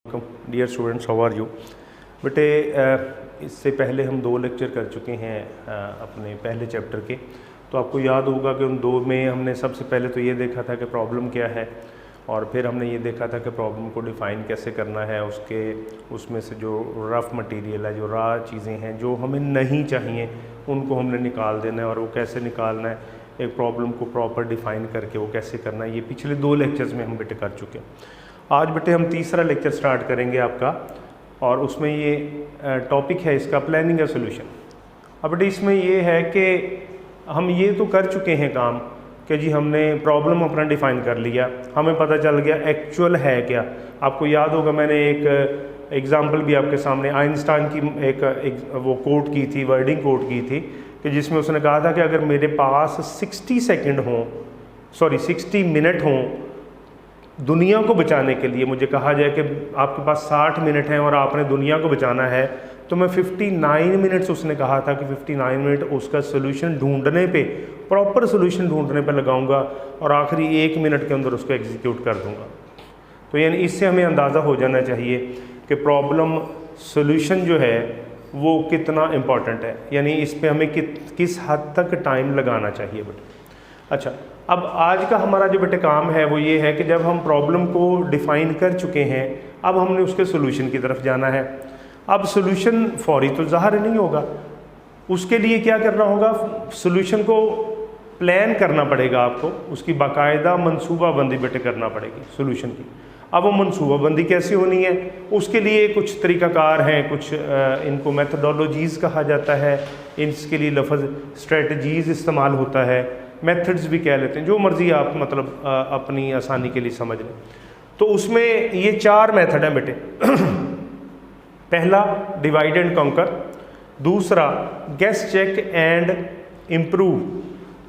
Dear students, how are you. बेटे इससे पहले हम 2 लेक्चर कर चुके हैं अपने पहले चैप्टर के। तो आपको याद होगा कि उन 2 में हमने सबसे पहले तो ये देखा था कि प्रॉब्लम क्या है, और फिर हमने ये देखा था कि प्रॉब्लम को डिफ़ाइन कैसे करना है, उसमें से जो रफ़ मटेरियल है, जो रा चीज़ें हैं जो हमें नहीं चाहिए, उनको हमने निकाल देना है। और वो कैसे निकालना है, एक प्रॉब्लम को प्रॉपर डिफ़ाइन करके वो कैसे करना है, ये पिछले 2 लेक्चर्स में हम बेटे कर चुके हैं। आज बेटे हम तीसरा लेक्चर स्टार्ट करेंगे आपका, और उसमें ये टॉपिक है इसका प्लानिंग या सोल्यूशन। अब बेटे इसमें ये है कि हम ये तो कर चुके हैं काम कि जी हमने प्रॉब्लम अपना डिफ़ाइन कर लिया, हमें पता चल गया एक्चुअल है क्या। आपको याद होगा मैंने एक एग्ज़ाम्पल भी आपके सामने आइंस्टाइन की एक वो कोट की थी, वर्डिंग कोट की थी, कि जिसमें उसने कहा था कि अगर मेरे पास 60 मिनट हों दुनिया को बचाने के लिए, मुझे कहा जाए कि आपके पास 60 मिनट हैं और आपने दुनिया को बचाना है, तो मैं 59 मिनट्स, उसने कहा था कि 59 मिनट उसका सोल्यूशन ढूंढने पे, प्रॉपर सोल्यूशन ढूंढने पे लगाऊंगा और आखिरी 1 मिनट के अंदर उसको एग्जीक्यूट कर दूंगा। तो यानी इससे हमें अंदाज़ा हो जाना चाहिए कि प्रॉब्लम सोल्यूशन जो है वो कितना इम्पॉर्टेंट है, यानी इस पर हमें किस हद तक टाइम लगाना चाहिए बेटे। अच्छा, अब आज का हमारा जो बेटे काम है वो ये है कि जब हम प्रॉब्लम को डिफ़ाइन कर चुके हैं, अब हमने उसके सोल्यूशन की तरफ जाना है। अब सोल्यूशन फौरी तो ज़ाहिर नहीं होगा, उसके लिए क्या करना होगा, सोल्यूशन को प्लान करना पड़ेगा आपको, उसकी बाकायदा मनसूबाबंदी बेटे करना पड़ेगी सोल्यूशन की। अब वो मनसूबाबंदी कैसे होनी है, उसके लिए कुछ तरीक़ाकार हैं, कुछ इनको मेथडोलॉजीज़ कहा जाता है, इसके लिए लफ्ज़ स्ट्रेटजीज़ इस्तेमाल होता है, मेथड्स भी कह लेते हैं, जो मर्ज़ी आप मतलब अपनी आसानी के लिए समझ लें। तो उसमें ये 4 मेथड हैं बेटे। पहला डिवाइड एंड कॉन्कर, दूसरा गेस चेक एंड इम्प्रूव,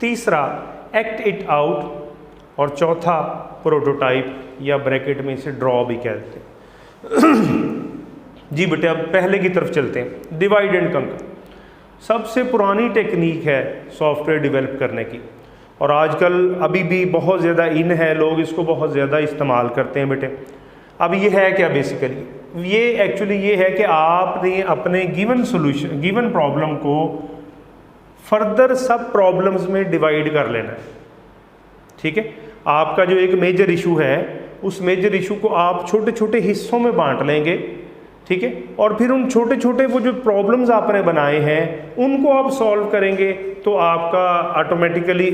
तीसरा एक्ट इट आउट, और चौथा प्रोटोटाइप या ब्रैकेट में इसे ड्रॉ भी कहते हैं। जी बेटे, अब पहले की तरफ चलते हैं। डिवाइड एंड कॉन्कर सबसे पुरानी टेक्निक है सॉफ्टवेयर डेवलप करने की, और आजकल अभी भी बहुत ज़्यादा इन है, लोग इसको बहुत ज़्यादा इस्तेमाल करते हैं बेटे। अब ये है क्या, बेसिकली ये एक्चुअली ये है कि आपने अपने गिवन सोल्यूशन, गिवन प्रॉब्लम को फर्दर सब प्रॉब्लम्स में डिवाइड कर लेना है। ठीक है, आपका जो एक मेजर इशू है, उस मेजर इशू को आप छोटे छोटे हिस्सों में बांट लेंगे। ठीक है, और फिर उन छोटे छोटे वो जो प्रॉब्लम्स आपने बनाए हैं उनको आप सॉल्व करेंगे, तो आपका ऑटोमेटिकली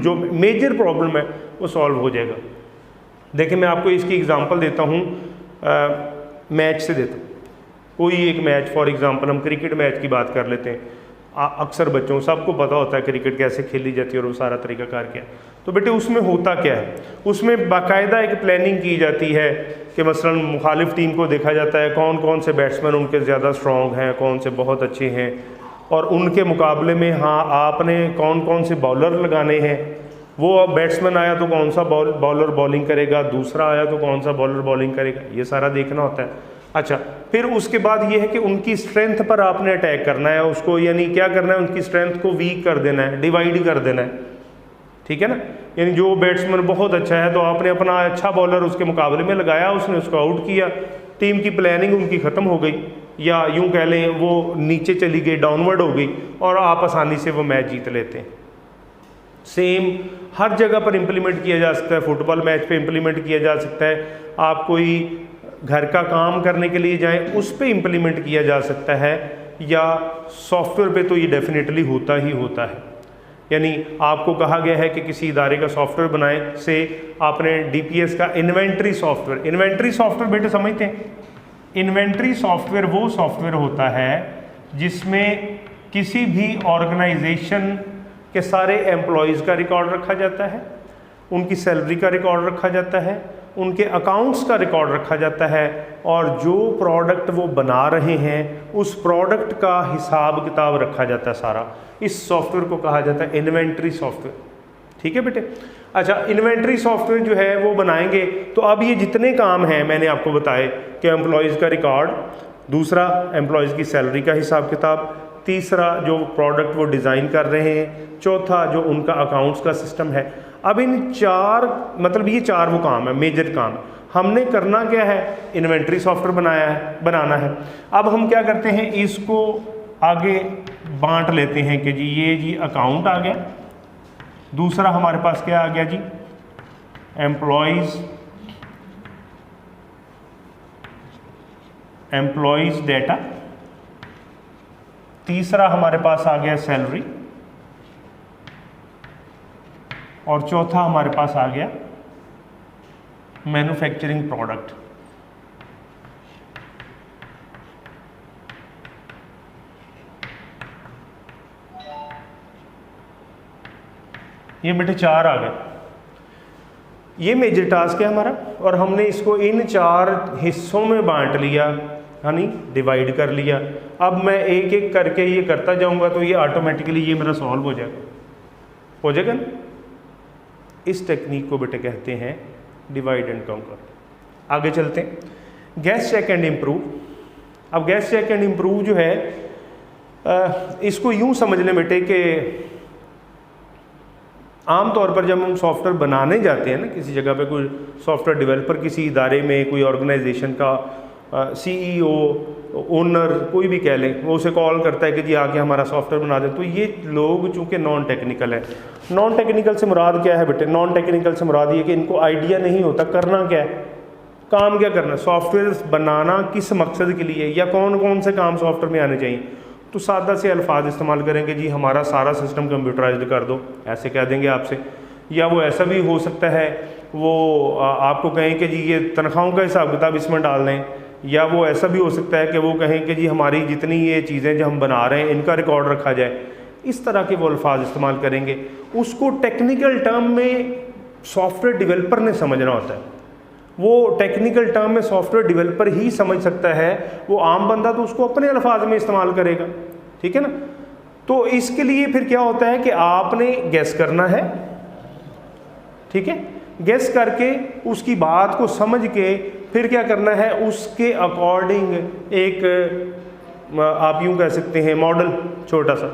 जो मेजर प्रॉब्लम है वो सॉल्व हो जाएगा। देखिए मैं आपको इसकी एग्जांपल देता हूँ, मैच से देता हूँ। कोई एक मैच, फॉर एग्जांपल हम क्रिकेट मैच की बात कर लेते हैं। अक्सर बच्चों सबको पता होता है क्रिकेट कैसे खेली जाती है और वो सारा तरीक़ाकार क्या है। तो बेटे उसमें होता क्या है, उसमें बाकायदा एक प्लानिंग की जाती है कि मसलन मुखालिफ टीम को देखा जाता है कौन कौन से बैट्समैन उनके ज़्यादा स्ट्रॉन्ग हैं, कौन से बहुत अच्छे हैं, और उनके मुकाबले में हाँ आपने कौन कौन से बॉलर लगाने हैं। वो बैट्समैन आया तो कौन सा बॉलर बॉलिंग करेगा, दूसरा आया तो कौन सा बॉलर बॉलिंग करेगा, ये सारा देखना होता है। अच्छा, फिर उसके बाद ये है कि उनकी स्ट्रेंथ पर आपने अटैक करना है उसको, यानी क्या करना है, उनकी स्ट्रेंथ को वीक कर देना है, डिवाइड कर देना है। ठीक है ना, यानी जो बैट्समैन बहुत अच्छा है तो आपने अपना अच्छा बॉलर उसके मुकाबले में लगाया, उसने उसको आउट किया, टीम की प्लानिंग उनकी ख़त्म हो गई, या यूँ कह लें वो नीचे चली गई, डाउनवर्ड हो गई, और आप आसानी से वो मैच जीत लेते हैं। सेम हर जगह पर इम्प्लीमेंट किया जा सकता है, फुटबॉल मैच पे इम्प्लीमेंट किया जा सकता है, आप कोई घर का काम करने के लिए जाएं उस पे इम्प्लीमेंट किया जा सकता है, या सॉफ्टवेयर पे तो ये डेफिनेटली होता ही होता है। यानी आपको कहा गया है कि किसी इदारे का सॉफ्टवेयर बनाएं, से आपने डीपीएस का इन्वेंट्री सॉफ्टवेयर बेटे समझते हैं, इन्वेंट्री सॉफ्टवेयर वो सॉफ्टवेयर होता है जिसमें किसी भी ऑर्गेनाइजेशन के सारे एम्प्लॉयज़ का रिकॉर्ड रखा जाता है, उनकी सैलरी का रिकॉर्ड रखा जाता है, उनके अकाउंट्स का रिकॉर्ड रखा जाता है, और जो प्रोडक्ट वो बना रहे हैं उस प्रोडक्ट का हिसाब किताब रखा जाता है सारा। इस सॉफ्टवेयर को कहा जाता है इन्वेंट्री सॉफ्टवेयर। ठीक है बेटे। अच्छा, इन्वेंट्री सॉफ्टवेयर जो है वो बनाएंगे तो अब ये जितने काम हैं मैंने आपको बताए कि एम्प्लॉयज़ का रिकॉर्ड, दूसरा एम्प्लॉयज़ की सैलरी का हिसाब किताब, तीसरा जो प्रोडक्ट वो डिज़ाइन कर रहे हैं, चौथा जो उनका अकाउंट्स का सिस्टम है। अब इन 4 मतलब ये 4 वो काम है, मेजर काम। हमने करना क्या है, इन्वेंट्री सॉफ्टवेयर बनाना है। अब हम क्या करते हैं, इसको आगे बांट लेते हैं कि जी ये जी अकाउंट आ गया, दूसरा हमारे पास क्या आ गया जी, एम्प्लॉयज डेटा, तीसरा हमारे पास आ गया सैलरी, और चौथा हमारे पास आ गया मैन्युफैक्चरिंग प्रोडक्ट। ये बेटे 4 आ गए। ये मेजर टास्क है हमारा, और हमने इसको इन 4 हिस्सों में बांट लिया, यानी डिवाइड कर लिया। अब मैं एक एक करके ये करता जाऊंगा तो ये ऑटोमेटिकली ये मेरा सॉल्व हो जाएगा ना। इस टेक्निक को बेटे कहते हैं डिवाइड एंड कॉन्कर। आगे चलते हैं, गैस चेक एंड इम्प्रूव। अब गैस चेक एंड इम्प्रूव जो है, इसको यूं समझ लें बेटे कि आमतौर पर जब हम सॉफ्टवेयर बनाने जाते हैं ना, किसी जगह पे कोई सॉफ्टवेयर डेवलपर किसी इदारे में, कोई ऑर्गेनाइजेशन का CEO, ओनर, कोई भी कह लें, वो उसे कॉल करता है कि जी आके हमारा सॉफ्टवेयर बना दे। तो ये लोग चूँकि नॉन टेक्निकल है, नॉन टेक्निकल से मुराद क्या है बेटे, नॉन टेक्निकल से मुराद ये कि इनको आइडिया नहीं होता करना क्या है, काम क्या करना है, सॉफ्टवेयर बनाना किस मकसद के लिए, या कौन कौन से काम सॉफ्टवेयर में आने चाहिए। तो सादा से अल्फाज इस्तेमाल करेंगे, जी हमारा सारा सिस्टम कंप्यूटराइज्ड कर दो, ऐसे कह देंगे आपसे। या वो ऐसा भी हो सकता है, वो आपको कहें कि जी ये तनख्वाहों का हिसाब किताब इसमें डाल दें, या वो ऐसा भी हो सकता है कि वो कहें कि जी हमारी जितनी ये चीज़ें जो हम बना रहे हैं इनका रिकॉर्ड रखा जाए। इस तरह के वो अल्फाज इस्तेमाल करेंगे। उसको टेक्निकल टर्म में सॉफ्टवेयर डेवलपर ने समझना होता है, वो टेक्निकल टर्म में सॉफ्टवेयर डेवलपर ही समझ सकता है, वो आम बंदा तो उसको अपने अल्फाज में इस्तेमाल करेगा, ठीक है ना। तो इसके लिए फिर क्या होता है कि आपने गैस करना है, ठीक है, गैस करके उसकी बात को समझ के फिर क्या करना है, उसके अकॉर्डिंग एक आप यूं कह सकते हैं मॉडल, छोटा सा,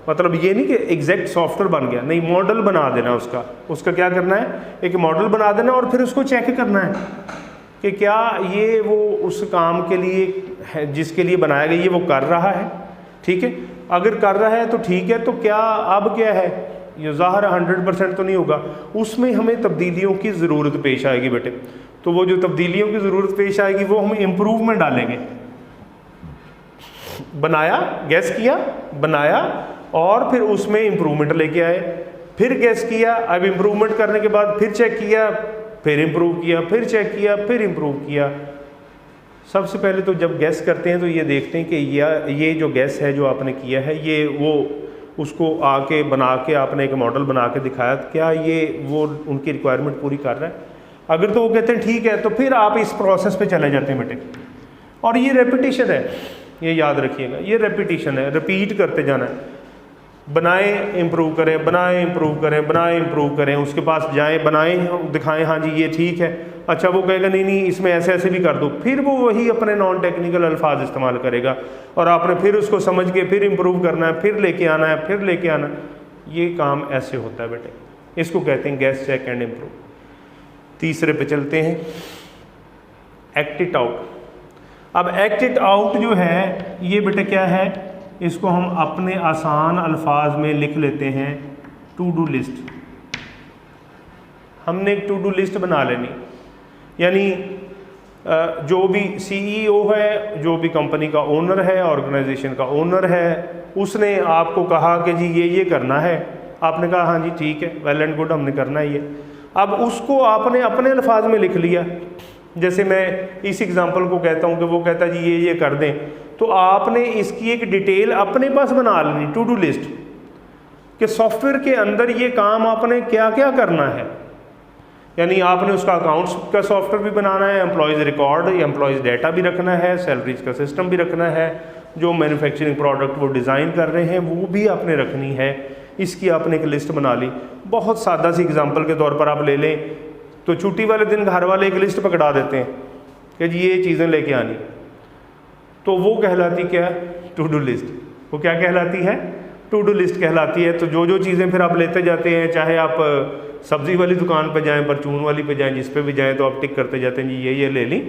मतलब ये नहीं कि एग्जैक्ट सॉफ्टवेयर बन गया, नहीं, मॉडल बना देना उसका क्या करना है, एक मॉडल बना देना, और फिर उसको चेक करना है कि क्या ये वो उस काम के लिए है जिसके लिए बनाया गया, ये वो कर रहा है, ठीक है। अगर कर रहा है तो ठीक है, तो क्या अब क्या है, ये ज़ाहिर 100% तो नहीं होगा, उसमें हमें तब्दीलियों की ज़रूरत पेश आएगी बेटे। तो वो जो तब्दीलियों की ज़रूरत पेश आएगी वो हम इम्प्रूव में डालेंगे। बनाया, गैस किया, बनाया, और फिर उसमें इम्प्रूवमेंट लेके आए, फिर गैस किया, अब इम्प्रूवमेंट करने के बाद फिर चेक किया, फिर इम्प्रूव किया, फिर चेक किया, फिर इम्प्रूव किया। सबसे पहले तो जब गैस करते हैं तो ये देखते हैं कि ये जो गैस है जो आपने किया है, ये वो उसको आके बना के आपने एक मॉडल बना के दिखाया, क्या ये वो उनकी रिक्वायरमेंट पूरी कर रहा है। अगर तो वो कहते हैं ठीक है, तो फिर आप इस प्रोसेस पे चले जाते हैं बेटे। और ये रेपिटेशन है, ये याद रखिएगा, ये रेपिटेशन है, रिपीट करते जाना है। बनाएं, इम्प्रूव करें, बनाएं, इम्प्रूव करें, बनाएं, इम्प्रूव करें, उसके पास जाएं, बनाएं, दिखाएं, हाँ जी ये ठीक है, अच्छा वो कहेगा नहीं नहीं इसमें ऐसे ऐसे भी कर दो, फिर वो वही अपने नॉन टेक्निकल अल्फाज इस्तेमाल करेगा, और आपने फिर उसको समझ के फिर इम्प्रूव करना है, फिर लेके आना है, फिर लेके आना है। ये काम ऐसे होता है बेटे, इसको कहते हैं गैस चेक एंड इम्प्रूव। तीसरे पे चलते हैं, एक्ट इट आउट। अब एक्ट इट आउट जो है ये बेटे क्या है, इसको हम अपने आसान अल्फाज में लिख लेते हैं, टू डू लिस्ट। हमने एक टू डू लिस्ट बना लेनी, यानी जो भी CEO है, जो भी कंपनी का ओनर है, ऑर्गेनाइजेशन का ओनर है, उसने आपको कहा कि जी ये करना है, आपने कहा हाँ जी ठीक है, वेल एंड गुड, हमने करना ही है। अब उसको आपने अपने अल्फाज में लिख लिया, जैसे मैं इस एग्जांपल को कहता हूँ कि वो कहता है जी ये कर दें, तो आपने इसकी एक डिटेल अपने पास बना लेनी, टू डू लिस्ट, कि सॉफ्टवेयर के अंदर ये काम आपने क्या क्या करना है। यानी आपने उसका अकाउंट्स का सॉफ्टवेयर भी बनाना है, एम्प्लॉयज़ रिकॉर्ड या एम्प्लॉयज़ डेटा भी रखना है, सैलरीज का सिस्टम भी रखना है, जो मैन्युफैक्चरिंग प्रोडक्ट वो डिज़ाइन कर रहे हैं वो भी आपने रखनी है। इसकी आपने एक लिस्ट बना ली। बहुत सादा सी एग्जांपल के तौर पर आप ले लें तो छुट्टी वाले दिन घर वाले एक लिस्ट पकड़ा देते हैं कि जी ये चीज़ें लेके आनी, तो वो कहलाती क्या, टू डू लिस्ट। वो क्या कहलाती है, टू डू लिस्ट कहलाती है। तो जो जो चीज़ें फिर आप लेते जाते हैं, चाहे आप सब्ज़ी वाली दुकान पे जाएं, परचून वाली पे जाएं, जिस पे भी जाएं तो आप टिक करते जाते हैं जी ये ले ली,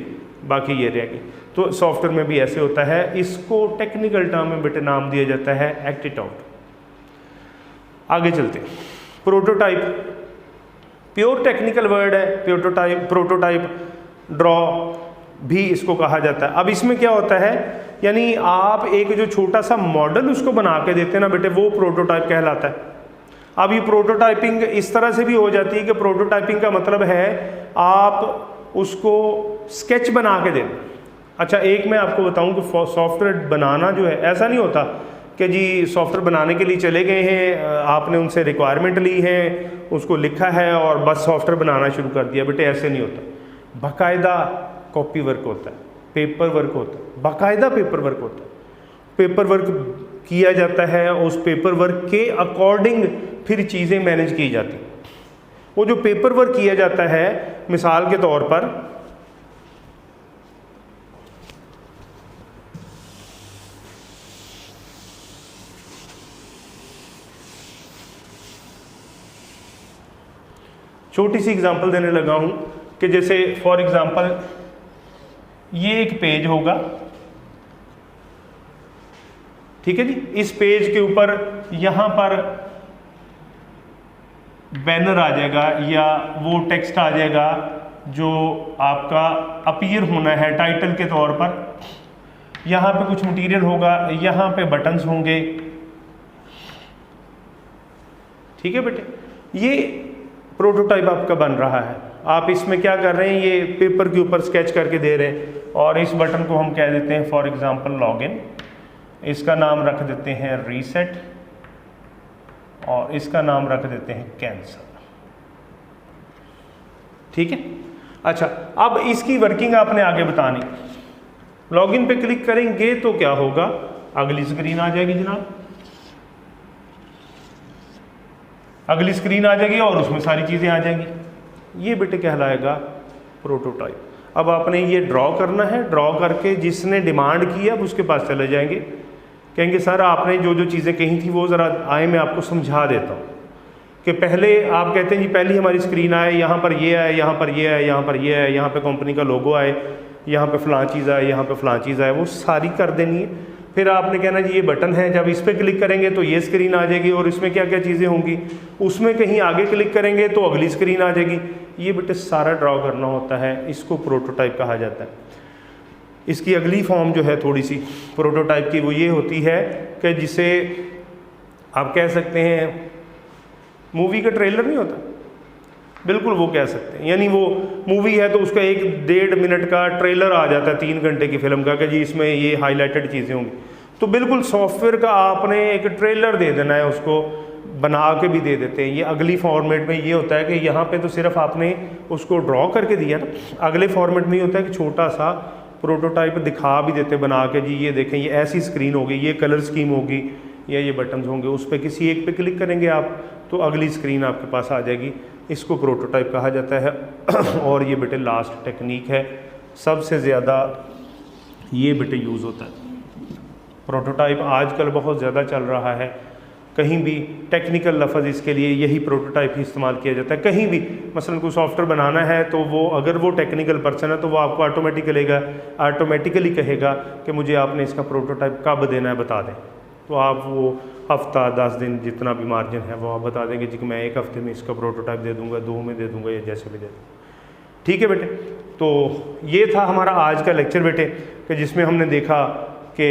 बाकी ये रहेगी। तो सॉफ्टवेयर में भी ऐसे होता है। इसको टेक्निकल टर्म में बेटे नाम दिया जाता है एक्ट इट आउट। आगे चलते हैं। प्रोटोटाइप प्योर टेक्निकल वर्ड है। प्रोटोटाइप ड्रॉ भी इसको कहा जाता है। अब इसमें क्या होता है, यानी आप एक जो छोटा सा मॉडल उसको बना के देते हैं ना बेटे, वो प्रोटोटाइप कहलाता है। अब ये प्रोटोटाइपिंग इस तरह से भी हो जाती है कि प्रोटोटाइपिंग का मतलब है आप उसको स्केच बना के दें। अच्छा, एक मैं आपको बताऊं कि सॉफ्टवेयर बनाना जो है, ऐसा नहीं होता कि जी सॉफ्टवेयर बनाने के लिए चले गए हैं, आपने उनसे रिक्वायरमेंट ली है, उसको लिखा है और बस सॉफ्टवेयर बनाना शुरू कर दिया। बेटे ऐसे नहीं होता। बाकायदा कॉपी वर्क होता है, पेपर वर्क होता है, बाकायदा पेपर वर्क होता है। पेपर वर्क किया जाता है, उस पेपर वर्क के अकॉर्डिंग फिर चीज़ें मैनेज की जाती हैं। वो जो पेपर वर्क किया जाता है, मिसाल के तौर पर छोटी सी एग्जांपल देने लगा हूं कि जैसे फॉर एग्जांपल ये एक पेज होगा, ठीक है जी। इस पेज के ऊपर यहां पर बैनर आ जाएगा या वो टेक्स्ट आ जाएगा जो आपका अपीयर होना है टाइटल के तौर पर। यहाँ पे कुछ मटेरियल होगा, यहाँ पे बटन्स होंगे, ठीक है बेटे। ये प्रोटोटाइप आपका बन रहा है। आप इसमें क्या कर रहे हैं, ये पेपर के ऊपर स्केच करके दे रहे हैं और इस बटन को हम कह देते हैं फॉर एग्जांपल लॉगिन, इसका नाम रख देते हैं रीसेट और इसका नाम रख देते हैं कैंसल, ठीक है। अच्छा, अब इसकी वर्किंग आपने आगे बतानी। लॉगिन पे क्लिक करेंगे तो क्या होगा, अगली स्क्रीन आ जाएगी जनाब, अगली स्क्रीन आ जाएगी और उसमें सारी चीज़ें आ जाएंगी। ये बेटे कहलाएगा प्रोटोटाइप। अब आपने ये ड्रॉ करना है, ड्रॉ करके जिसने डिमांड की अब उसके पास चले जाएंगे, कहेंगे सर आपने जो जो चीज़ें कही थी वो ज़रा आए मैं आपको समझा देता हूँ। कि पहले आप कहते हैं जी पहली हमारी स्क्रीन आए, यहाँ पर ये आए, यहाँ पर ये आए, यहाँ पर ये आए, यहाँ पर कंपनी का लोगो आए, यहाँ पे फ़लाँ चीज़ आए, यहाँ पे फ़लाँ चीज़ आए, वो सारी कर देनी है। फिर आपने कहना जी ये बटन है, जब इस पर क्लिक करेंगे तो ये स्क्रीन आ जाएगी और इसमें क्या क्या चीज़ें होंगी, उसमें कहीं आगे क्लिक करेंगे तो अगली स्क्रीन आ जाएगी। ये बेटे सारा ड्रॉ करना होता है, इसको प्रोटोटाइप कहा जाता है। इसकी अगली फॉर्म जो है थोड़ी सी प्रोटोटाइप की, वो ये होती है कि जिसे आप कह सकते हैं मूवी का ट्रेलर नहीं होता, बिल्कुल वो कह सकते हैं। यानी वो मूवी है तो उसका 1-1.5 मिनट का ट्रेलर आ जाता है 3 घंटे की फिल्म का कि जी इसमें ये हाईलाइटेड चीज़ें होंगी। तो बिल्कुल सॉफ्टवेयर का आपने एक ट्रेलर दे देना है, उसको बना के भी दे देते हैं। ये अगली फॉर्मेट में ये होता है कि यहाँ पे तो सिर्फ आपने उसको ड्रॉ करके दिया ना, अगले फॉर्मेट में ये होता है कि छोटा सा प्रोटोटाइप दिखा भी देते बना के, जी ये देखें ये ऐसी स्क्रीन होगी, ये कलर स्कीम होगी या ये बटन्स होंगे, उस पर किसी एक पे क्लिक करेंगे आप तो अगली स्क्रीन आपके पास आ जाएगी। इसको प्रोटोटाइप कहा जाता है। और ये बेटे लास्ट टेक्निक है, सबसे ज़्यादा ये बेटे यूज़ होता है। प्रोटोटाइप आजकल बहुत ज़्यादा चल रहा है, कहीं भी टेक्निकल लफ्ज़ इसके लिए यही प्रोटोटाइप ही इस्तेमाल किया जाता है। कहीं भी मसलन कोई सॉफ्टवेयर बनाना है तो वो अगर वो टेक्निकल पर्सन है तो वो आपको ऑटोमेटिकली कहेगा कि मुझे आपने इसका प्रोटोटाइप कब देना है बता दें। तो आप वो हफ्ता 10 दिन जितना भी मार्जिन है वो आप बता देंगे जी कि मैं 1 हफ्ते में इसका प्रोटोटाइप दे दूंगा, 2 में दे दूंगा या जैसे भी दे दूँगा, ठीक है बेटे। तो ये था हमारा आज का लेक्चर बेटे, कि जिसमें हमने देखा कि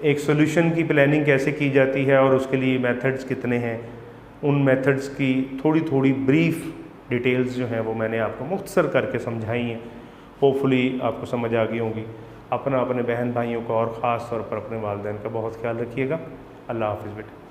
एक सॉल्यूशन की प्लानिंग कैसे की जाती है और उसके लिए मेथड्स कितने हैं। उन मेथड्स की थोड़ी थोड़ी ब्रीफ डिटेल्स जो हैं वो मैंने आपको मुख्तसर करके समझाई हैं। होपफुली आपको समझ आ गई होंगी। अपने बहन भाइयों का और ख़ास तौर पर अपने वालिदैन का बहुत ख्याल रखिएगा। अल्लाह हाफ़िज़ बेटा।